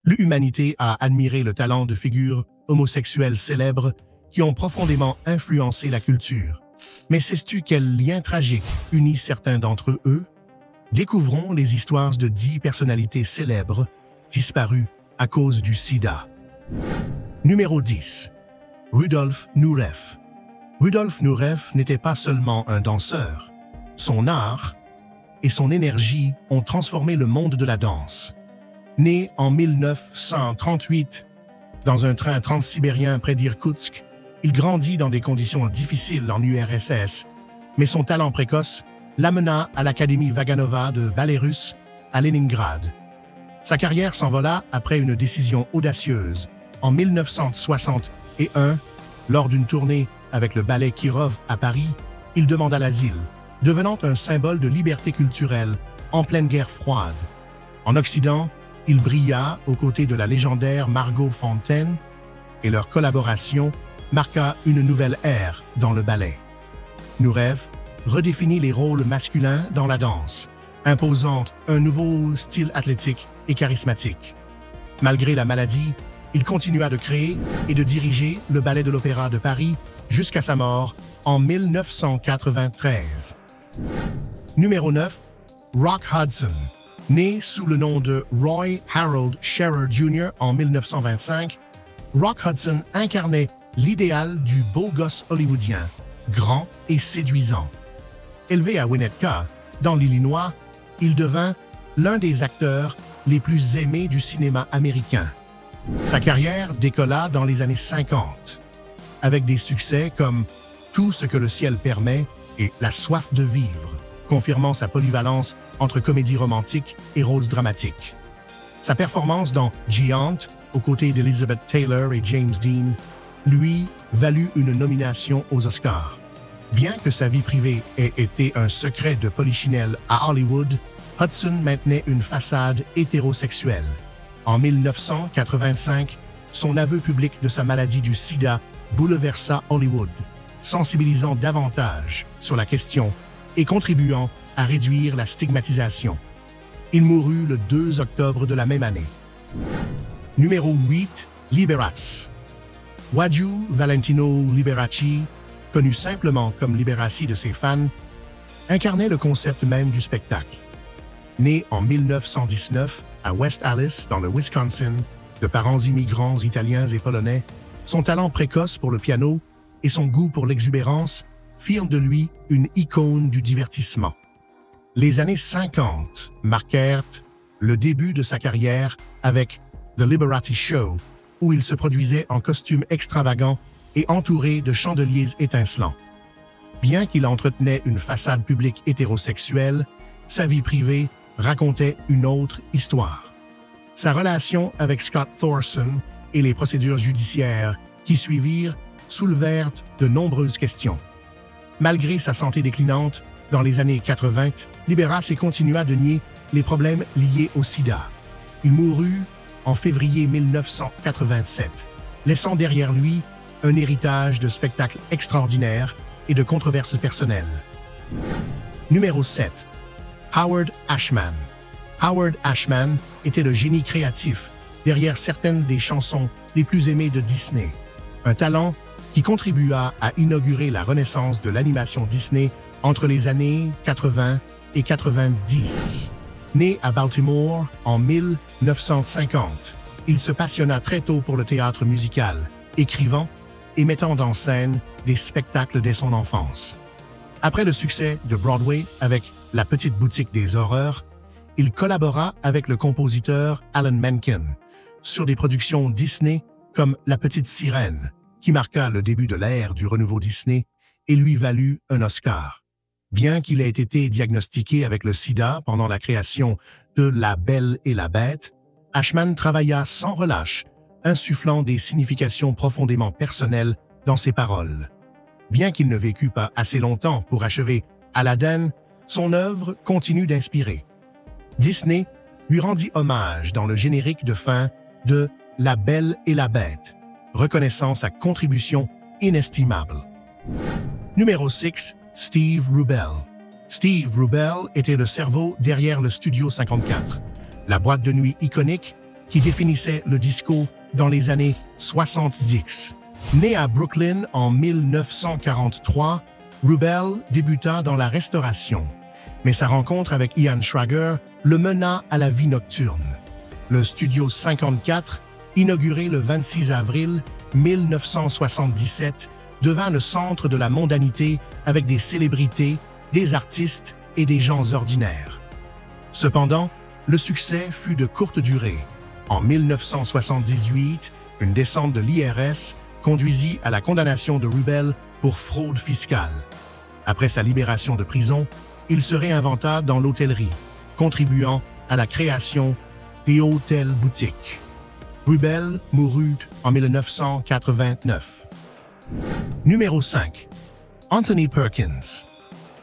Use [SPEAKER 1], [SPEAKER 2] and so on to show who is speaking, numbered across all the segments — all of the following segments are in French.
[SPEAKER 1] L'humanité a admiré le talent de figures homosexuelles célèbres qui ont profondément influencé la culture. Mais sais-tu quel lien tragique unit certains d'entre eux? Découvrons les histoires de 10 personnalités célèbres disparues à cause du sida. Numéro 10. Rudolf Nureyev. Rudolf Nureyev n'était pas seulement un danseur. Son art et son énergie ont transformé le monde de la danse. Né en 1938 dans un train transsibérien près d'Irkoutsk, il grandit dans des conditions difficiles en URSS, mais son talent précoce l'amena à l'Académie Vaganova de ballet russe à Leningrad. Sa carrière s'envola après une décision audacieuse. En 1961, lors d'une tournée avec le ballet Kirov à Paris, il demanda l'asile, devenant un symbole de liberté culturelle en pleine guerre froide. En Occident, il brilla aux côtés de la légendaire Margot Fonteyn et leur collaboration marqua une nouvelle ère dans le ballet. Nureyev redéfinit les rôles masculins dans la danse, imposant un nouveau style athlétique et charismatique. Malgré la maladie, il continua de créer et de diriger le Ballet de l'Opéra de Paris jusqu'à sa mort en 1993. Numéro 9. Rock Hudson. Né sous le nom de Roy Harold Scherer Jr. en 1925, Rock Hudson incarnait l'idéal du beau gosse hollywoodien, grand et séduisant. Élevé à Winnetka, dans l'Illinois, il devint l'un des acteurs les plus aimés du cinéma américain. Sa carrière décolla dans les années 50, avec des succès comme Tout ce que le ciel permet et La soif de vivre, confirmant sa polyvalence entre comédie romantique et rôles dramatiques. Sa performance dans Giant, aux côtés d'Elizabeth Taylor et James Dean, lui valut une nomination aux Oscars. Bien que sa vie privée ait été un secret de polichinelle à Hollywood, Hudson maintenait une façade hétérosexuelle. En 1985, son aveu public de sa maladie du sida bouleversa Hollywood, sensibilisant davantage sur la question et contribuant à réduire la stigmatisation. Il mourut le 2 octobre de la même année. Numéro 8. Liberace. Wadiu Valentino Liberace, connu simplement comme Liberace de ses fans, incarnait le concept même du spectacle. Né en 1919 à West Allis, dans le Wisconsin, de parents immigrants italiens et polonais, son talent précoce pour le piano et son goût pour l'exubérance firent de lui une icône du divertissement. Les années 50 marquèrent le début de sa carrière avec The Liberace Show, où il se produisait en costume extravagant et entouré de chandeliers étincelants. Bien qu'il entretenait une façade publique hétérosexuelle, sa vie privée racontait une autre histoire. Sa relation avec Scott Thorson et les procédures judiciaires qui suivirent soulevèrent de nombreuses questions. Malgré sa santé déclinante, dans les années 80, Liberace continua de nier les problèmes liés au sida. Il mourut en février 1987, laissant derrière lui un héritage de spectacles extraordinaires et de controverses personnelles. Numéro 7. Howard Ashman. Howard Ashman était le génie créatif derrière certaines des chansons les plus aimées de Disney. Un talent qui contribua à inaugurer la renaissance de l'animation Disney entre les années 80 et 90. Né à Baltimore en 1950, il se passionna très tôt pour le théâtre musical, écrivant et mettant en scène des spectacles dès son enfance. Après le succès de Broadway avec La Petite Boutique des Horreurs, il collabora avec le compositeur Alan Menken sur des productions Disney comme La Petite Sirène, qui marqua le début de l'ère du renouveau Disney et lui valut un Oscar. Bien qu'il ait été diagnostiqué avec le sida pendant la création de La Belle et la Bête, Ashman travailla sans relâche, insufflant des significations profondément personnelles dans ses paroles. Bien qu'il ne vécût pas assez longtemps pour achever Aladdin, son œuvre continue d'inspirer. Disney lui rendit hommage dans le générique de fin de La Belle et la Bête, reconnaissant sa contribution inestimable. Numéro 6. Steve Rubell. Steve Rubell était le cerveau derrière le Studio 54, la boîte de nuit iconique qui définissait le disco dans les années 70. Né à Brooklyn en 1943, Rubel débuta dans la restauration, mais sa rencontre avec Ian Schrager le mena à la vie nocturne. Le Studio 54, inauguré le 26 avril 1977, devint le centre de la mondanité avec des célébrités, des artistes et des gens ordinaires. Cependant, le succès fut de courte durée. En 1978, une descente de l'IRS conduisit à la condamnation de Rubel pour fraude fiscale. Après sa libération de prison, il se réinventa dans l'hôtellerie, contribuant à la création des hôtels-boutiques. Rubel mourut en 1989. Numéro 5. Anthony Perkins.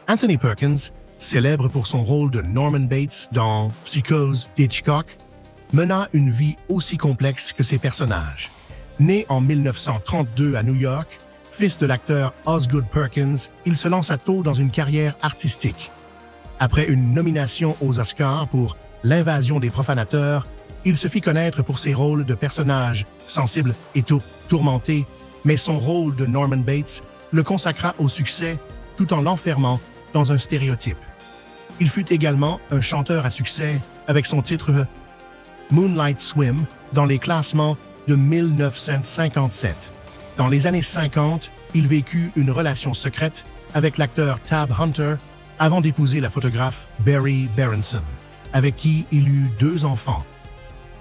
[SPEAKER 1] Anthony Perkins, célèbre pour son rôle de Norman Bates dans Psychose d'Hitchcock, mena une vie aussi complexe que ses personnages. Né en 1932 à New York, fils de l'acteur Osgood Perkins, il se lança tôt dans une carrière artistique. Après une nomination aux Oscars pour L'invasion des profanateurs, il se fit connaître pour ses rôles de personnages sensibles et tourmentés, mais son rôle de Norman Bates le consacra au succès tout en l'enfermant dans un stéréotype. Il fut également un chanteur à succès avec son titre Moonlight Swim dans les classements de 1957. Dans les années 50, il vécut une relation secrète avec l'acteur Tab Hunter avant d'épouser la photographe Barry Berenson, avec qui il eut 2 enfants.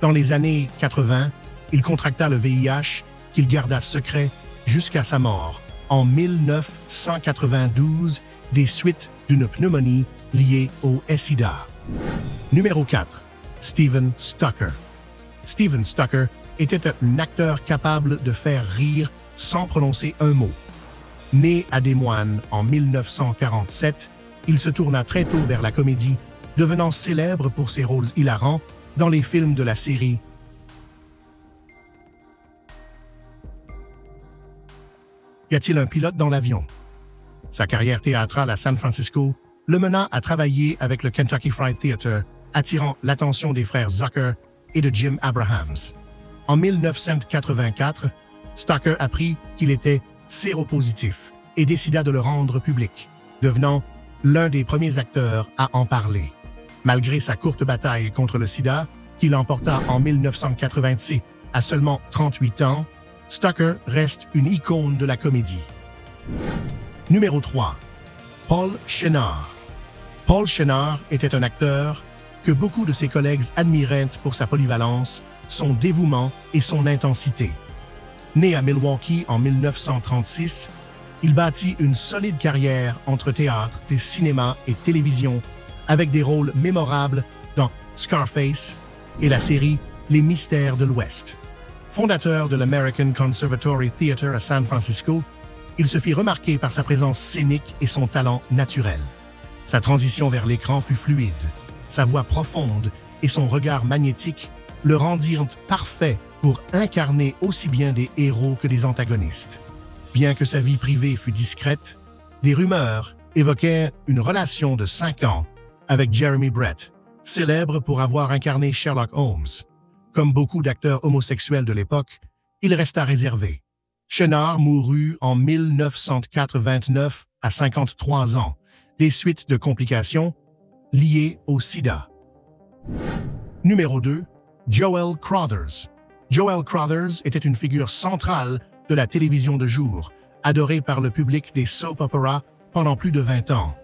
[SPEAKER 1] Dans les années 80, il contracta le VIH qu'il garda secret jusqu'à sa mort en 1992 des suites d'une pneumonie liée au SIDA. Numéro 4. Steven Stucker. Steven Stucker était un acteur capable de faire rire sans prononcer un mot. Né à Des Moines en 1947, il se tourna très tôt vers la comédie, devenant célèbre pour ses rôles hilarants dans les films de la série Y a-t-il un pilote dans l'avion? Sa carrière théâtrale à San Francisco le mena à travailler avec le Kentucky Fried Theater, attirant l'attention des frères Zucker et de Jim Abrahams. En 1984, Stucker apprit qu'il était séropositif et décida de le rendre public, devenant l'un des premiers acteurs à en parler. Malgré sa courte bataille contre le sida, qu'il emporta en 1986 à seulement 38 ans, Stucker reste une icône de la comédie. Numéro 3. Paul Shenar. Paul Shenar était un acteur que beaucoup de ses collègues admiraient pour sa polyvalence, son dévouement et son intensité. Né à Milwaukee en 1936, il bâtit une solide carrière entre théâtre, cinéma et télévision, avec des rôles mémorables dans Scarface et la série Les Mystères de l'Ouest. Fondateur de l'American Conservatory Theater à San Francisco, il se fit remarquer par sa présence scénique et son talent naturel. Sa transition vers l'écran fut fluide, sa voix profonde et son regard magnétique le rendirent parfait pour incarner aussi bien des héros que des antagonistes. Bien que sa vie privée fût discrète, des rumeurs évoquaient une relation de 5 ans avec Jeremy Brett, célèbre pour avoir incarné Sherlock Holmes. Comme beaucoup d'acteurs homosexuels de l'époque, il resta réservé. Shenar mourut en 1989 à 53 ans, des suites de complications liées au sida. Numéro 2. Joel Crothers. Joel Crothers était une figure centrale de la télévision de jour, adoré par le public des soap operas pendant plus de 20 ans.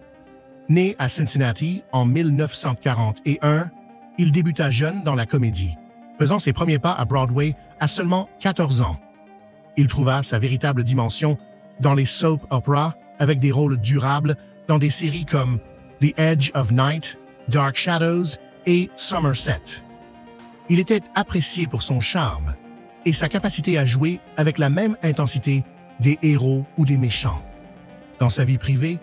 [SPEAKER 1] Né à Cincinnati en 1941, il débuta jeune dans la comédie, faisant ses premiers pas à Broadway à seulement 14 ans. Il trouva sa véritable dimension dans les soap operas avec des rôles durables dans des séries comme The Edge of Night, Dark Shadows et Somerset. Il était apprécié pour son charme et sa capacité à jouer avec la même intensité des héros ou des méchants. Dans sa vie privée,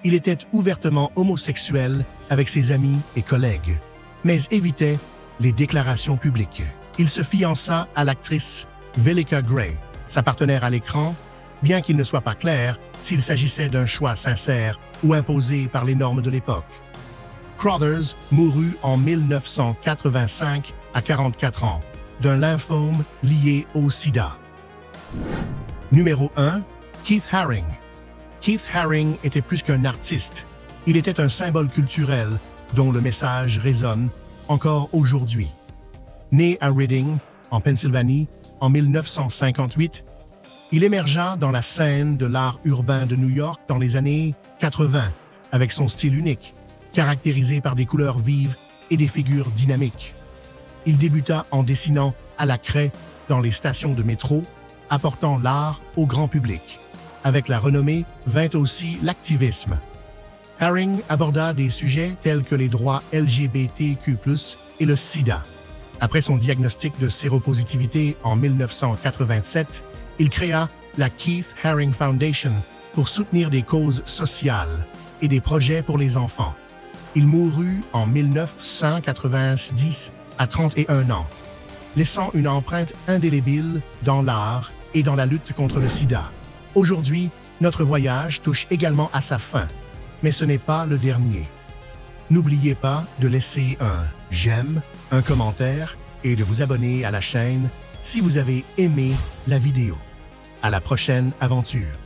[SPEAKER 1] il était ouvertement homosexuel avec ses amis et collègues, mais évitait les déclarations publiques. Il se fiança à l'actrice Villica Gray, sa partenaire à l'écran, bien qu'il ne soit pas clair s'il s'agissait d'un choix sincère ou imposé par les normes de l'époque. Crothers mourut en 1985 à 44 ans, d'un lymphome lié au sida. Numéro 1. Keith Haring. Keith Haring était plus qu'un artiste. Il était un symbole culturel dont le message résonne encore aujourd'hui. Né à Reading, en Pennsylvanie, en 1958, il émergea dans la scène de l'art urbain de New York dans les années 80, avec son style unique, caractérisé par des couleurs vives et des figures dynamiques. Il débuta en dessinant à la craie dans les stations de métro, apportant l'art au grand public. Avec la renommée vint aussi l'activisme. Haring aborda des sujets tels que les droits LGBTQ+, et le sida. Après son diagnostic de séropositivité en 1987, il créa la Keith Haring Foundation pour soutenir des causes sociales et des projets pour les enfants. Il mourut en 1990 à 31 ans, laissant une empreinte indélébile dans l'art et dans la lutte contre le sida. Aujourd'hui, notre voyage touche également à sa fin, mais ce n'est pas le dernier. N'oubliez pas de laisser un j'aime, un commentaire et de vous abonner à la chaîne si vous avez aimé la vidéo. À la prochaine aventure.